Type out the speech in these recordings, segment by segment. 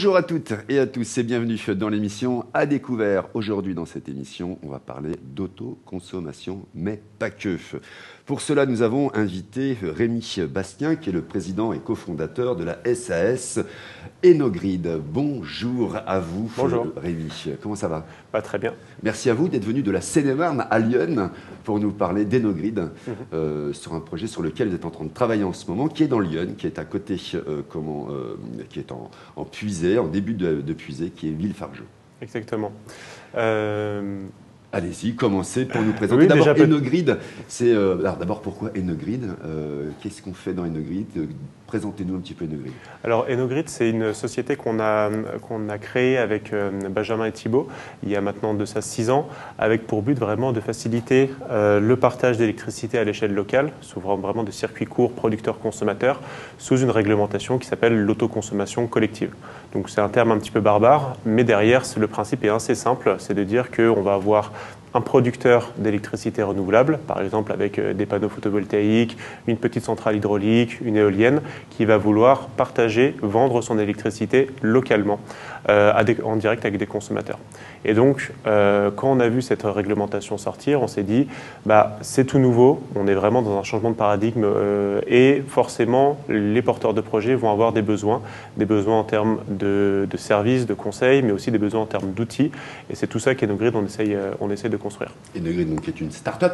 Bonjour à toutes et à tous et bienvenue dans l'émission À Découvert. Aujourd'hui dans cette émission, on va parler d'autoconsommation, mais pas que. Pour cela, nous avons invité Rémi Bastien, qui est le président et cofondateur de la SAS Enogrid. Bonjour à vous, Bonjour. Rémi. Comment ça va? Très bien. Merci à vous d'être venu de la Seine-et-Marne à Lyon pour nous parler d'Enogrid, sur un projet sur lequel vous êtes en train de travailler en ce moment, qui est dans Lyon, qui est à côté, qui est en puisée, en début de puisée, qui est Villefargeau. Exactement. Allez-y, commencez pour nous présenter. Oui, d'abord, déjà, Enogrid, alors d'abord, pourquoi Enogrid? Qu'est-ce qu'on fait dans Enogrid? Présentez-nous un petit peu Enogrid. Alors, Enogrid, c'est une société qu'on a créée avec Benjamin et Thibault, il y a maintenant de ça 6 ans, avec pour but vraiment de faciliter le partage d'électricité à l'échelle locale, sous vraiment de circuits courts producteurs-consommateurs, sous une réglementation qui s'appelle l'autoconsommation collective. Donc, c'est un terme un petit peu barbare, mais derrière, le principe est assez simple, c'est de dire qu'on va avoir un producteur d'électricité renouvelable, par exemple avec des panneaux photovoltaïques, une petite centrale hydraulique, une éolienne, qui va vouloir partager, vendre son électricité localement, en direct avec des consommateurs. Et donc, quand on a vu cette réglementation sortir, on s'est dit, c'est tout nouveau, on est vraiment dans un changement de paradigme et forcément, les porteurs de projets vont avoir des besoins en termes de services, de conseils, mais aussi des besoins en termes d'outils. Et c'est tout ça qu'Enogrid, on essaye de construire. Enogrid, donc, est une start-up.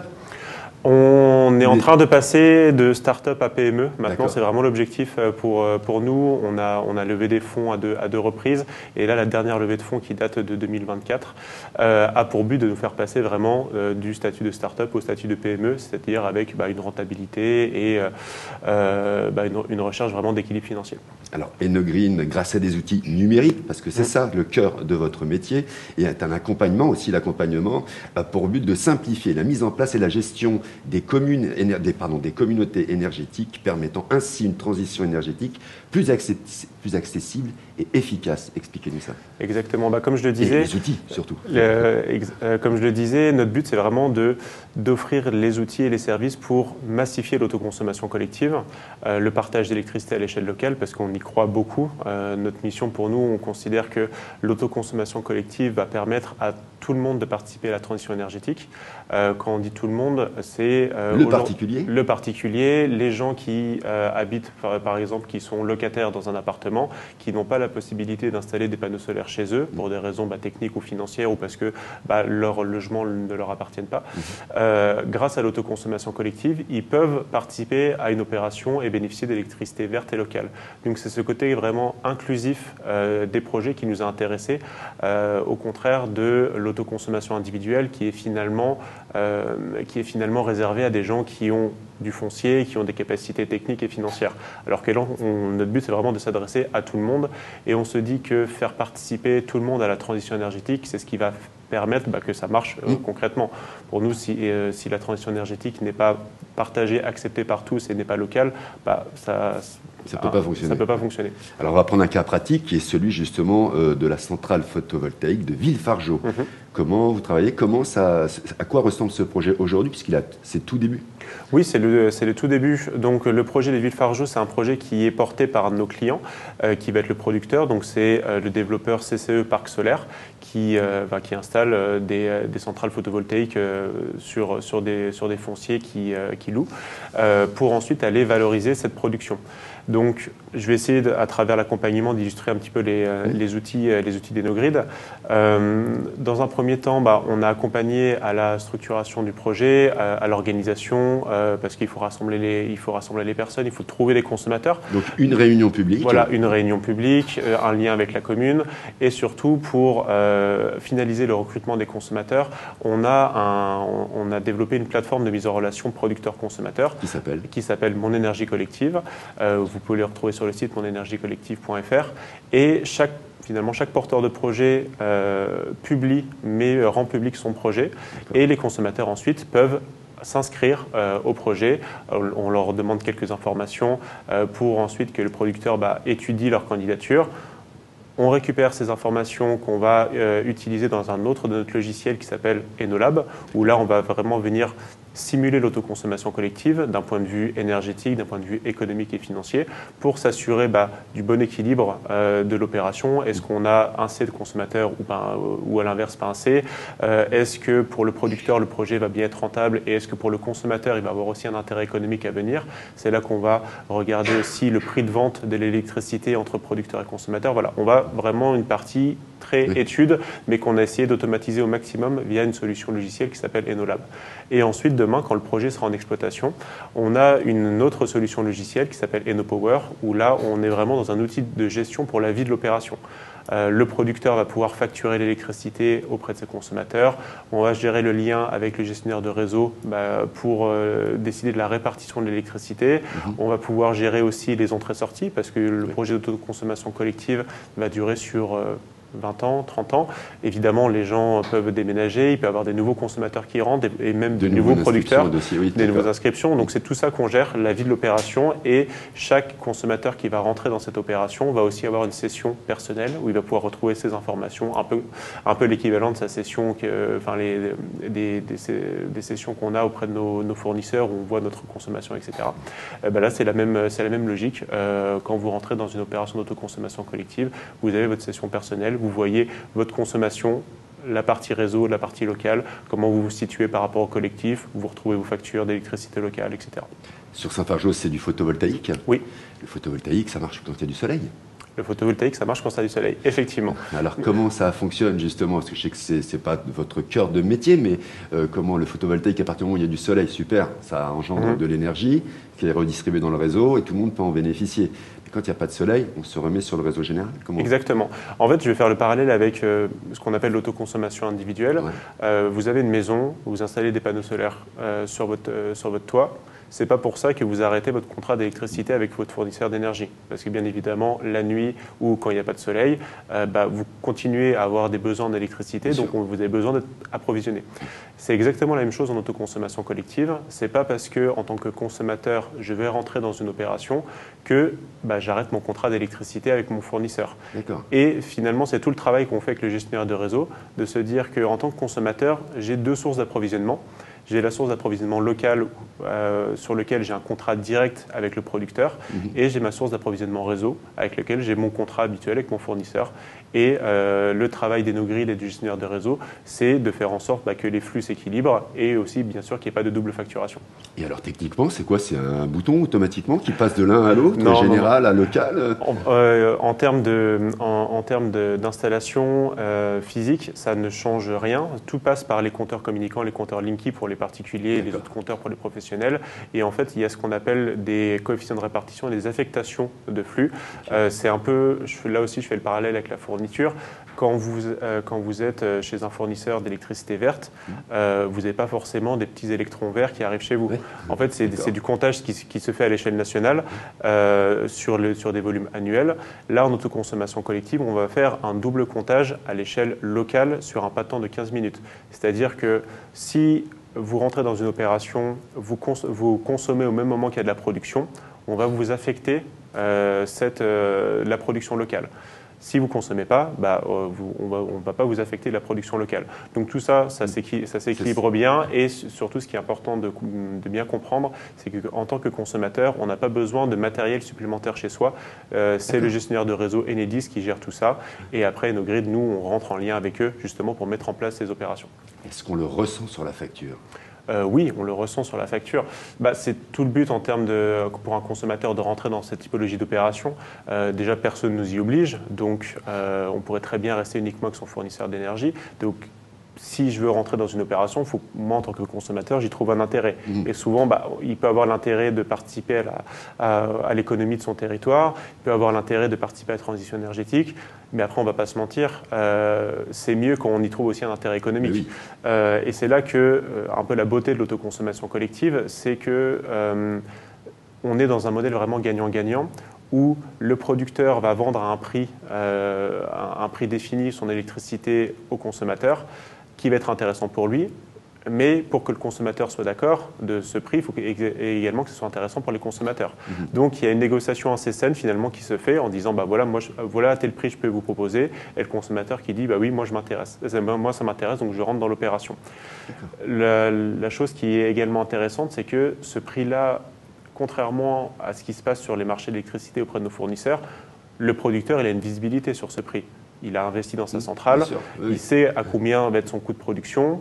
On est en train de passer de start-up à PME. Maintenant, c'est vraiment l'objectif pour nous. On a levé des fonds à deux reprises. Et là, la dernière levée de fonds qui date de 2024 a pour but de nous faire passer vraiment du statut de start-up au statut de PME, c'est-à-dire avec une rentabilité et une recherche vraiment d'équilibre financier. Alors, Enogrid, grâce à des outils numériques, parce que c'est ça le cœur de votre métier, et est un accompagnement, aussi l'accompagnement, a pour but de simplifier la mise en place et la gestion des communautés énergétiques, permettant ainsi une transition énergétique plus accessible et efficace. Expliquez-nous ça. Exactement. Comme je le disais, et les outils surtout. Comme je le disais, notre but c'est vraiment d'offrir les outils et les services pour massifier l'autoconsommation collective, le partage d'électricité à l'échelle locale, parce qu'on y croit beaucoup. Notre mission pour nous, on considère que l'autoconsommation collective va permettre à tout le monde de participer à la transition énergétique. Quand on dit tout le monde, c'est le particulier, les gens qui habitent, par exemple, qui sont locataires dans un appartement, qui n'ont pas la possibilité d'installer des panneaux solaires chez eux pour des raisons techniques ou financières ou parce que leur logement ne leur appartiennent pas. Grâce à l'autoconsommation collective, ils peuvent participer à une opération et bénéficier d'électricité verte et locale. Donc c'est ce côté vraiment inclusif des projets qui nous a intéressés, au contraire de l'autoconsommation individuelle qui est finalement réservée à des gens qui ont du foncier, qui ont des capacités techniques et financières. Alors que là, notre but, c'est vraiment de s'adresser à tout le monde. Et on se dit que faire participer tout le monde à la transition énergétique, c'est ce qui va permettre que ça marche concrètement. Pour nous, si la transition énergétique n'est pas partagée, acceptée par tous et n'est pas locale, ça ne peut pas fonctionner. Alors, on va prendre un cas pratique qui est celui justement de la centrale photovoltaïque de Villefargeau. Comment vous travaillez? À quoi ressemble ce projet aujourd'hui, c'est tout début? Oui, c'est le tout début. Donc, le projet de Villefargeau, c'est un projet qui est porté par nos clients, qui va être le producteur. Donc, c'est le développeur CCE Parc Solaire qui installe des centrales photovoltaïques sur des fonciers qui louent pour ensuite aller valoriser cette production. Donc, je vais essayer, à travers l'accompagnement, d'illustrer un petit peu les outils d'Enogrid. Dans un premier temps, on a accompagné à la structuration du projet, à l'organisation, parce qu'il faut rassembler les personnes, il faut trouver les consommateurs. Donc, une réunion publique. Voilà, une réunion publique, un lien avec la commune, et surtout pour finaliser le recrutement des consommateurs, on a développé une plateforme de mise en relation producteur-consommateur qui s'appelle Mon Énergie Collective. Vous pouvez le retrouver sur le site monenergiecollective.fr et chaque porteur de projet publie, mais rend public son projet et les consommateurs ensuite peuvent s'inscrire au projet. On leur demande quelques informations pour ensuite que le producteur étudie leur candidature. On récupère ces informations qu'on va utiliser dans un autre de notre logiciel qui s'appelle Enolab, où là on va vraiment venir simuler l'autoconsommation collective d'un point de vue énergétique, d'un point de vue économique et financier, pour s'assurer du bon équilibre de l'opération. Est-ce qu'on a un C de consommateur ou à l'inverse pas un C? Est-ce que pour le producteur, le projet va bien être rentable, et est-ce que pour le consommateur, il va avoir aussi un intérêt économique à venir? C'est là qu'on va regarder aussi le prix de vente de l'électricité entre producteur et consommateur. Voilà, on va vraiment une partie très étude, mais qu'on a essayé d'automatiser au maximum via une solution logicielle qui s'appelle Enolab. Et ensuite, demain, quand le projet sera en exploitation, on a une autre solution logicielle qui s'appelle EnoPower, où là, on est vraiment dans un outil de gestion pour la vie de l'opération. Le producteur va pouvoir facturer l'électricité auprès de ses consommateurs. On va gérer le lien avec le gestionnaire de réseau pour décider de la répartition de l'électricité. On va pouvoir gérer aussi les entrées-sorties, parce que le projet d'autoconsommation collective va durer sur 20 ans, 30 ans. Évidemment, les gens peuvent déménager, il peut y avoir des nouveaux consommateurs qui rentrent et même de nouveaux producteurs, des nouvelles inscriptions. Donc c'est tout ça qu'on gère, la vie de l'opération, et chaque consommateur qui va rentrer dans cette opération va aussi avoir une session personnelle où il va pouvoir retrouver ses informations, un peu l'équivalent de sa session, des sessions qu'on a auprès de nos fournisseurs où on voit notre consommation, etc. Là, c'est la même logique. Quand vous rentrez dans une opération d'autoconsommation collective, vous avez votre session personnelle. Vous voyez votre consommation, la partie réseau, la partie locale, comment vous vous situez par rapport au collectif, vous retrouvez vos factures d'électricité locale, etc. Sur Saint-Fargeau, c'est du photovoltaïque? Oui. Le photovoltaïque, ça marche quand il y a du soleil? Le photovoltaïque, ça marche quand ça a du soleil, effectivement. Alors comment ça fonctionne justement? Parce que je sais que ce n'est pas votre cœur de métier, mais comment le photovoltaïque, à partir du moment où il y a du soleil, super, ça engendre de l'énergie qui est redistribuée dans le réseau et tout le monde peut en bénéficier. Mais quand il n'y a pas de soleil, on se remet sur le réseau général? Exactement. En fait, je vais faire le parallèle avec ce qu'on appelle l'autoconsommation individuelle. Vous avez une maison, vous installez des panneaux solaires sur votre toit. Ce n'est pas pour ça que vous arrêtez votre contrat d'électricité avec votre fournisseur d'énergie. Parce que bien évidemment, la nuit ou quand il n'y a pas de soleil, vous continuez à avoir des besoins d'électricité, donc vous avez besoin d'être approvisionné. C'est exactement la même chose en autoconsommation collective. Ce n'est pas parce que, en tant que consommateur, je vais rentrer dans une opération que j'arrête mon contrat d'électricité avec mon fournisseur. Et finalement, c'est tout le travail qu'on fait avec le gestionnaire de réseau, de se dire qu'en tant que consommateur, j'ai deux sources d'approvisionnement. J'ai la source d'approvisionnement locale sur lequel j'ai un contrat direct avec le producteur et j'ai ma source d'approvisionnement réseau avec lequel j'ai mon contrat habituel avec mon fournisseur. Et le travail d'Enogrid et du gestionnaire de réseau, c'est de faire en sorte que les flux s'équilibrent et aussi, bien sûr, qu'il n'y ait pas de double facturation. Et alors, techniquement, c'est quoi? C'est un bouton automatiquement qui passe de l'un à l'autre, général à local? En termes d'installation physique, ça ne change rien. Tout passe par les compteurs communicants, les compteurs Linky pour les particuliers et les autres compteurs pour les professionnels. Et en fait, il y a ce qu'on appelle des coefficients de répartition et des affectations de flux. C'est un peu, là aussi, je fais le parallèle avec la fourniture. Quand vous êtes chez un fournisseur d'électricité verte, vous n'avez pas forcément des petits électrons verts qui arrivent chez vous. En fait, c'est du comptage qui se fait à l'échelle nationale sur des volumes annuels. Là, en autoconsommation collective, on va faire un double comptage à l'échelle locale sur un pas de temps de 15 minutes. C'est-à-dire que si vous rentrez dans une opération, vous consommez au même moment qu'il y a de la production, on va vous affecter la production locale. Si vous ne consommez pas, on ne va pas vous affecter la production locale. Donc tout ça, ça s'équilibre bien. Et surtout, ce qui est important de bien comprendre, c'est qu'en tant que consommateur, on n'a pas besoin de matériel supplémentaire chez soi. C'est le gestionnaire de réseau Enedis qui gère tout ça. Et après, Enogrid, nous, on rentre en lien avec eux justement pour mettre en place ces opérations. Est-ce qu'on le ressent sur la facture? Oui, on le ressent sur la facture. C'est tout le but en termes pour un consommateur de rentrer dans cette typologie d'opération. Déjà, personne ne nous y oblige, donc on pourrait très bien rester uniquement avec son fournisseur d'énergie. Donc, si je veux rentrer dans une opération, moi, en tant que consommateur, j'y trouve un intérêt. Et souvent, il peut avoir l'intérêt de participer à l'économie de son territoire, il peut avoir l'intérêt de participer à la transition énergétique, mais après, on ne va pas se mentir, c'est mieux quand on y trouve aussi un intérêt économique. Et c'est là que, un peu la beauté de l'autoconsommation collective, c'est que on est dans un modèle vraiment gagnant-gagnant, où le producteur va vendre à un prix défini son électricité au consommateur, qui va être intéressant pour lui. Mais pour que le consommateur soit d'accord de ce prix, il faut également que ce soit intéressant pour les consommateurs. Donc il y a une négociation assez saine finalement qui se fait en disant bah, voilà, voilà à tel prix je peux vous proposer, et le consommateur qui dit bah oui, moi je m'intéresse, moi ça m'intéresse donc je rentre dans l'opération. La chose qui est également intéressante, c'est que ce prix-là, contrairement à ce qui se passe sur les marchés d'électricité auprès de nos fournisseurs, le producteur il a une visibilité sur ce prix. Il a investi dans sa centrale, il sait à combien va être son coût de production,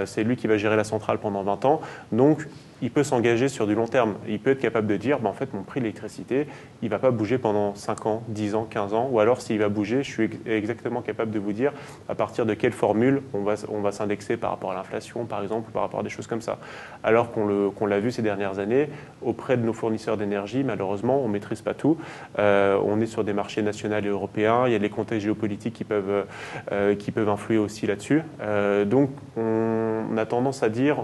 c'est lui qui va gérer la centrale pendant 20 ans, donc il peut s'engager sur du long terme. Il peut être capable de dire, bah, en fait, mon prix de l'électricité, il ne va pas bouger pendant 5 ans, 10 ans, 15 ans, ou alors s'il va bouger, je suis exactement capable de vous dire à partir de quelle formule on va s'indexer par rapport à l'inflation, par exemple, ou par rapport à des choses comme ça. Alors qu'on l'a vu ces dernières années, auprès de nos fournisseurs d'énergie, malheureusement, on ne maîtrise pas tout. On est sur des marchés nationaux et européens, il y a des contextes géopolitiques qui peuvent influer aussi là-dessus. Donc, on a tendance à dire,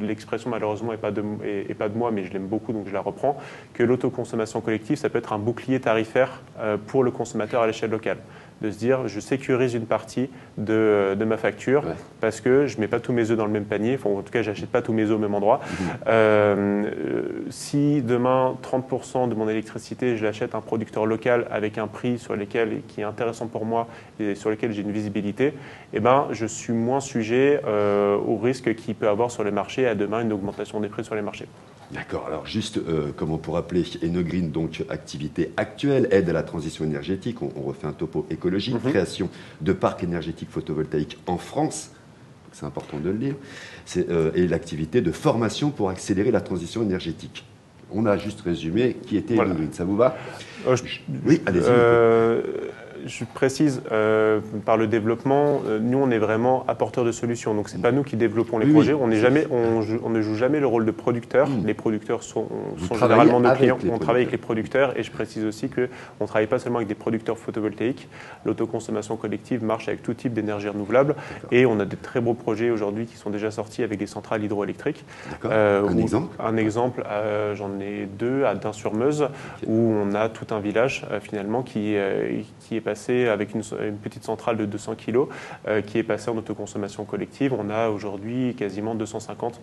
l'expression malheureusement n'est pas de moi, mais je l'aime beaucoup, donc je la reprends, que l'autoconsommation collective, ça peut être un bouclier tarifaire pour le consommateur à l'échelle locale. De se dire, je sécurise une partie de ma facture parce que je ne mets pas tous mes œufs dans le même panier, enfin, en tout cas, je n'achète pas tous mes œufs au même endroit. Si demain, 30% de mon électricité, je l'achète à un producteur local avec un prix qui est intéressant pour moi et sur lequel j'ai une visibilité, eh ben, je suis moins sujet au risque qu'il peut avoir sur les marchés à demain une augmentation des prix sur les marchés. D'accord. Alors juste, comme on pourrait appeler Enogreen, donc activité actuelle, aide à la transition énergétique, on refait un topo écologique, création de parcs énergétiques photovoltaïques en France, c'est important de le dire, et l'activité de formation pour accélérer la transition énergétique. On a juste résumé qui était Enogreen, ça vous va? Oui, allez-y. Je précise, par le développement, nous, on est vraiment apporteurs de solutions. Donc, ce n'est pas nous qui développons les projets. On ne joue jamais le rôle de producteur. Les producteurs sont généralement nos clients. On travaille avec les producteurs. Et je précise aussi qu'on ne travaille pas seulement avec des producteurs photovoltaïques. L'autoconsommation collective marche avec tout type d'énergie renouvelable. Et on a des très beaux projets aujourd'hui qui sont déjà sortis avec des centrales hydroélectriques. Un exemple Un exemple, j'en ai 2 à Dun-sur-Meuse, où on a tout un village, finalement, qui est passé avec une petite centrale de 200 kg qui est passée en autoconsommation collective. On a aujourd'hui quasiment 250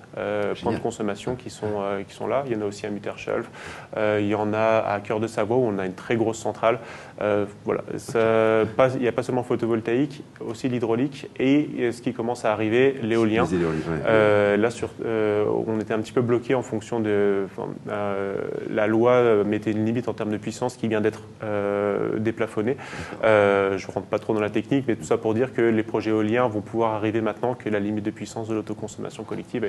points de consommation qui sont là. Il y en a aussi à Mutterschelf. Il y en a à Cœur de Savoie où on a une très grosse centrale. Voilà. Il n'y a pas seulement le photovoltaïque, aussi l'hydraulique et ce qui commence à arriver, l'éolien. Là, on était un petit peu bloqué en fonction de... la loi mettait une limite en termes de puissance qui vient d'être déplafonnée. Je ne rentre pas trop dans la technique, mais tout ça pour dire que les projets éoliens vont pouvoir arriver maintenant que la limite de puissance de l'autoconsommation collective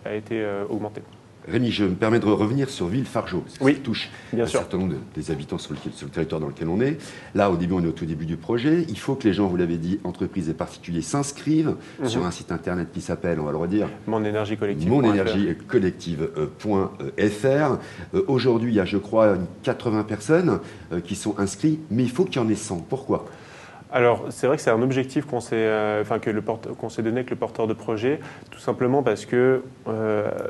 a été augmentée. Rémi, je me permets de revenir sur Villefargeau, parce que ça touche un certain nombre des habitants sur le territoire dans lequel on est. Là, au début, on est au tout début du projet. Il faut que les gens, vous l'avez dit, entreprises et particuliers s'inscrivent sur un site internet qui s'appelle, on va le redire, monénergiecollective.fr. Aujourd'hui, il y a, je crois, 80 personnes qui sont inscrites, mais il faut qu'il y en ait 100. Pourquoi ? Alors, c'est vrai que c'est un objectif qu'on s'est donné avec le porteur de projet, tout simplement parce que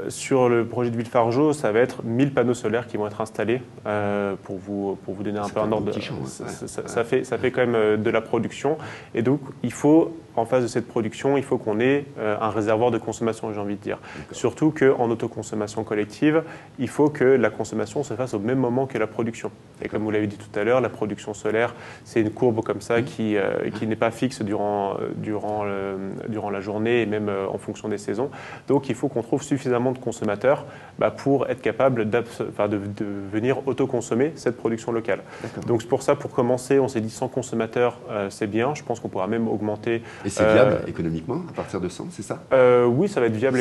sur le projet de Villefargeau, ça va être 1000 panneaux solaires qui vont être installés pour vous donner un peu un ordre. Ça fait quand même de la production. Et donc, il faut, en face de cette production, il faut qu'on ait un réservoir de consommation, j'ai envie de dire. Surtout qu'en autoconsommation collective, il faut que la consommation se fasse au même moment que la production. Et comme vous l'avez dit tout à l'heure, la production solaire, c'est une courbe comme ça qui n'est pas fixe durant la journée et même en fonction des saisons. Donc, il faut qu'on trouve suffisamment de consommateurs pour être capable de venir autoconsommer cette production locale. Donc, c'est pour ça, pour commencer, on s'est dit 100 consommateurs, c'est bien. Je pense qu'on pourra même augmenter. Et c'est viable économiquement à partir de 100, c'est ça? Oui, ça va être viable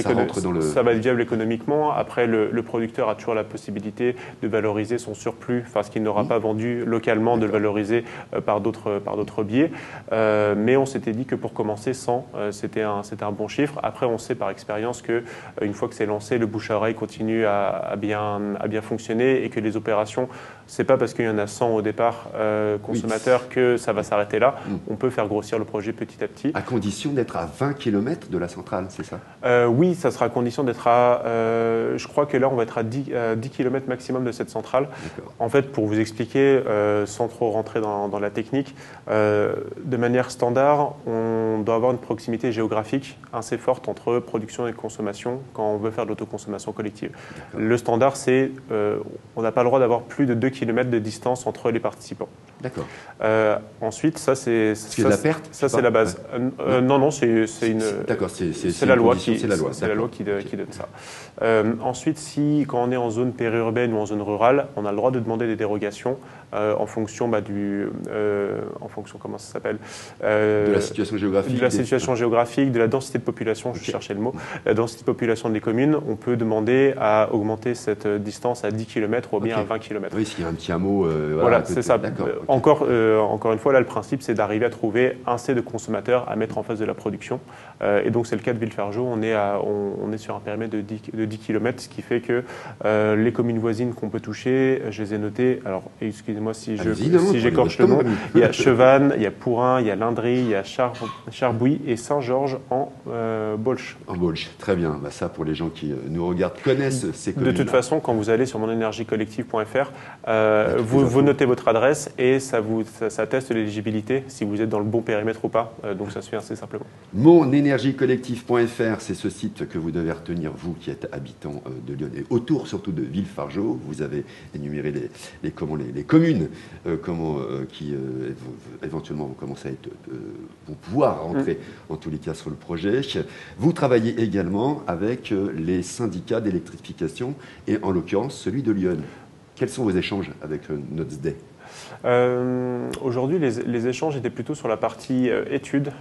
économiquement. Après, le producteur a toujours la possibilité de valoriser son surplus, ce qu'il n'aura pas vendu localement, de le valoriser par d'autres biais. Mais on s'était dit que pour commencer, 100, c'était un bon chiffre. Après, on sait par expérience qu'une fois que c'est lancé, le bouche à oreille continue à bien fonctionner et que les opérations, c'est pas parce qu'il y en a 100 au départ consommateurs que ça va s'arrêter là. On peut faire grossir le projet petit à petit. À condition d'être à 20 km de la centrale, c'est ça? Oui, ça sera à condition d'être à... je crois que là, on va être à 10 km maximum de cette centrale. En fait, pour vous expliquer, sans trop rentrer dans la technique, de manière standard, on on doit avoir une proximité géographique assez forte entre production et consommation quand on veut faire de l'autoconsommation collective. Le standard, c'est on n'a pas le droit d'avoir plus de 2 km de distance entre les participants. D'accord. Ensuite, ça c'est de la perte. Ça c'est la base. Non, c'est la loi qui donne ça. Ensuite, quand on est en zone périurbaine ou en zone rurale, on a le droit de demander des dérogations en fonction comment ça s'appelle, de la situation géographique. De la situation géographique, de la densité de population. Je cherchais le mot. La densité de population des communes. On peut demander à augmenter cette distance à 10 km ou bien à 20 km. Oui, s'il y a un petit hameau. Voilà, c'est ça. Encore une fois, là, le principe, c'est d'arriver à trouver un C de consommateurs à mettre en face de la production. Et donc, c'est le cas de Villefargeau. On est sur un périmètre de 10 km, ce qui fait que les communes voisines qu'on peut toucher, je les ai notées. Alors, excusez-moi si j'écorche le nom. Il y a Chevannes, il y a Pourrin, il y a Lindry, il y a Charbouilly et Saint-Georges en Bolche. En Bolche, très bien. Ça, pour les gens qui nous regardent, connaissent ces communes. De toute façon, quand vous allez sur monenergiecollective.fr, vous notez votre adresse et ça teste l'éligibilité, si vous êtes dans le bon périmètre ou pas. Donc, ça se fait assez simplement. Monenergiecollective.fr, c'est ce site que vous devez retenir, vous qui êtes habitant de Lyon et autour surtout de Villefargeau. Vous avez énuméré les communes qui éventuellement vont pouvoir rentrer en tous les cas sur le projet. Vous travaillez également avec les syndicats d'électrification et en l'occurrence celui de Lyon. Quels sont vos échanges avec notre SDE ? Aujourd'hui, les échanges étaient plutôt sur la partie études,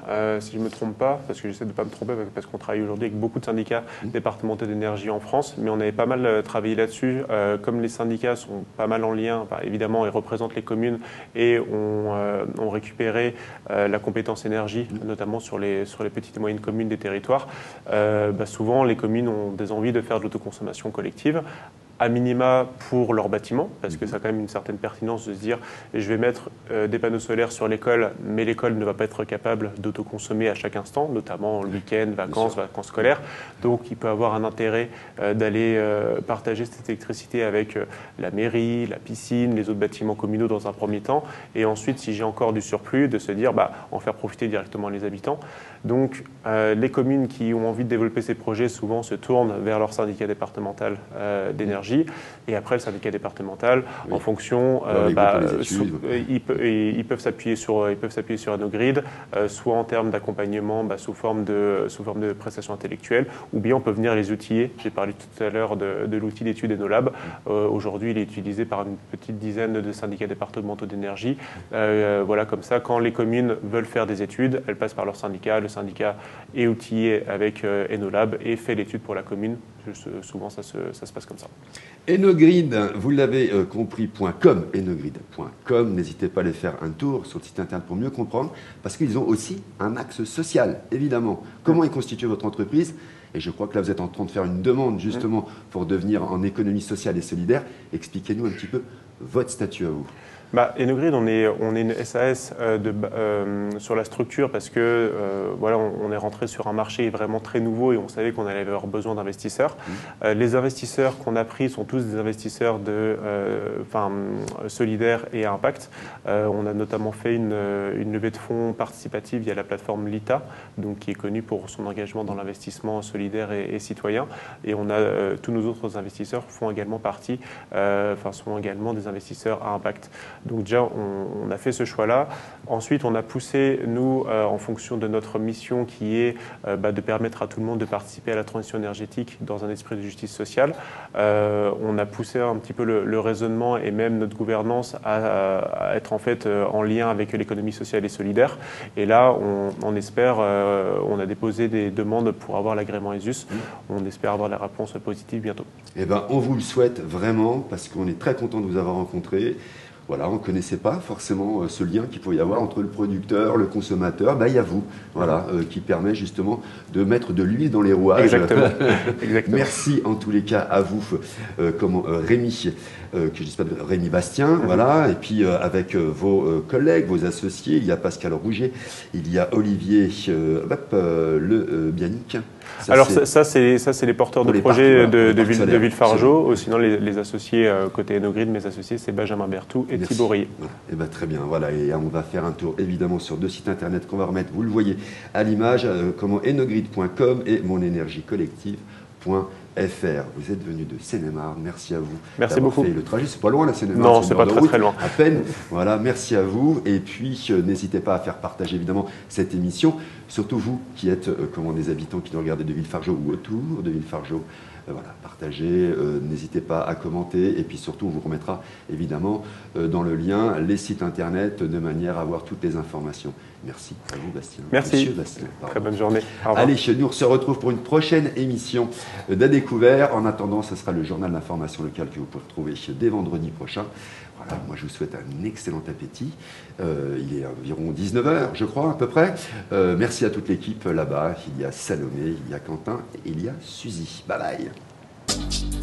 si je ne me trompe pas, parce que j'essaie de ne pas me tromper, parce qu'on travaille aujourd'hui avec beaucoup de syndicats départementaux d'énergie en France, mais on avait pas mal travaillé là-dessus. Comme les syndicats sont pas mal en lien, évidemment, ils représentent les communes et ont récupéré la compétence énergie, notamment sur les petites et moyennes communes des territoires. Souvent, les communes ont des envies de faire de l'autoconsommation collective, à minima pour leur bâtiment, parce que ça a quand même une certaine pertinence de se dire je vais mettre des panneaux solaires sur l'école, mais l'école ne va pas être capable d'autoconsommer à chaque instant, notamment le week-end, vacances scolaires. Donc il peut avoir un intérêt d'aller partager cette électricité avec la mairie, la piscine, les autres bâtiments communaux dans un premier temps, et ensuite si j'ai encore du surplus, de se dire en faire profiter directement les habitants. Donc les communes qui ont envie de développer ces projets souvent se tournent vers leur syndicat départemental d'énergie. Et après, le syndicat départemental, en fonction, ils peuvent s'appuyer sur Enogrid, soit en termes d'accompagnement sous forme de prestations intellectuelles, ou bien on peut venir les outiller. J'ai parlé tout à l'heure de l'outil d'études Enolab. Aujourd'hui, il est utilisé par une petite dizaine de syndicats départementaux d'énergie. Voilà, comme ça, quand les communes veulent faire des études, elles passent par leur syndicat. Le syndicat est outillé avec Enolab et fait l'étude pour la commune. Souvent, ça se passe comme ça. Enogrid, vous l'avez compris, .com, n'hésitez pas à aller faire un tour sur le site internet pour mieux comprendre, parce qu'ils ont aussi un axe social, évidemment. Comment est constituée votre entreprise ? Et je crois que là, vous êtes en train de faire une demande, justement, pour devenir en économie sociale et solidaire. Expliquez-nous un petit peu votre statut à vous. Enogrid, on est une SAS sur la structure parce que on est rentré sur un marché vraiment très nouveau et on savait qu'on allait avoir besoin d'investisseurs. Les investisseurs qu'on a pris sont tous des investisseurs solidaires et à impact. On a notamment fait une levée de fonds participative via la plateforme Lita, donc qui est connue pour son engagement dans l'investissement solidaire et citoyen. Et on a tous nos autres investisseurs font également partie, sont également des investisseurs à impact. Donc déjà, on a fait ce choix-là. Ensuite, on a poussé, nous, en fonction de notre mission qui est de permettre à tout le monde de participer à la transition énergétique dans un esprit de justice sociale. On a poussé un petit peu le raisonnement et même notre gouvernance à être en fait en lien avec l'économie sociale et solidaire. Et là, on espère, on a déposé des demandes pour avoir l'agrément ESUS. On espère avoir la réponse positive bientôt. On vous le souhaite vraiment parce qu'on est très content de vous avoir rencontré. Voilà, on ne connaissait pas forcément ce lien qu'il peut y avoir entre le producteur, le consommateur. Il y a vous, qui permet justement de mettre de l'huile dans les rouages. Exactement. Merci en tous les cas à vous, Rémi, Rémi Bastien, et puis avec vos collègues, vos associés, il y a Pascal Rouget, il y a Olivier Bianic. Alors ça, c'est les porteurs de projets de Villefargeau, ou sinon les associés côté Enogrid, mes associés, c'est Benjamin Berthoud et Thibaut Riet. Eh ben, très bien, voilà, et on va faire un tour évidemment sur 2 sites internet qu'on va remettre, vous le voyez à l'image, enogrid.com et monenergiecollective.fr. Vous êtes venu de Seine-et-Marne, merci à vous. Merci beaucoup. Fait le trajet, c'est pas loin la Seine-et-Marne. Non, c'est pas très loin. À peine. Voilà, merci à vous. Et puis, n'hésitez pas à faire partager évidemment cette émission, surtout vous qui êtes des habitants qui nous regardez de Villefargeau ou autour de Villefargeau. Voilà, partagez, n'hésitez pas à commenter et puis surtout on vous remettra évidemment dans le lien les sites internet de manière à avoir toutes les informations. Merci à vous Bastien. Merci. Monsieur Bastien, très bonne journée. Au revoir. Allez, nous on se retrouve pour une prochaine émission d'À Découvert. En attendant, ce sera le journal d'information locale que vous pouvez retrouver dès vendredi prochain. Voilà, moi je vous souhaite un excellent appétit. Il est environ 19h, je crois, à peu près. Merci à toute l'équipe là-bas. Il y a Salomé, il y a Quentin et il y a Suzy. Bye bye.